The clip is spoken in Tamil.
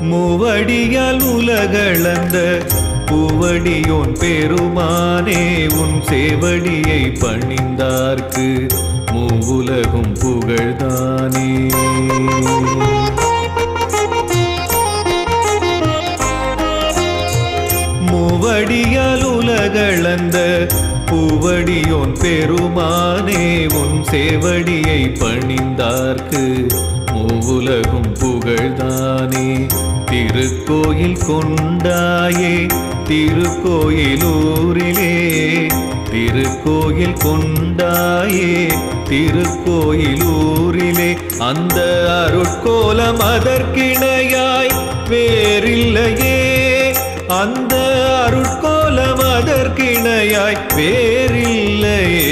மூவடியால் உலகளந்த பூவடியோன் பெருமானே உன் சேவடியை பணிந்தார்க்கு மூவுலகும் புகழ்தானே. மூவடியால் உலகளந்த பூவடியோன் பெருமானே உன் சேவடியை பணிந்தார்க்கு மூவுலகும் புகழ்தானே. திருக்கோயில் கொண்டாயே திருக்கோயிலூரிலே, திருக்கோயில் கொண்டாயே திருக்கோயிலூரிலே, அந்த அருட்கோலம் அதற்கிணையாய் வேறில்லையே, அந்த அருட்கோலம் அதற்கிணையாய் வேறில்லையே.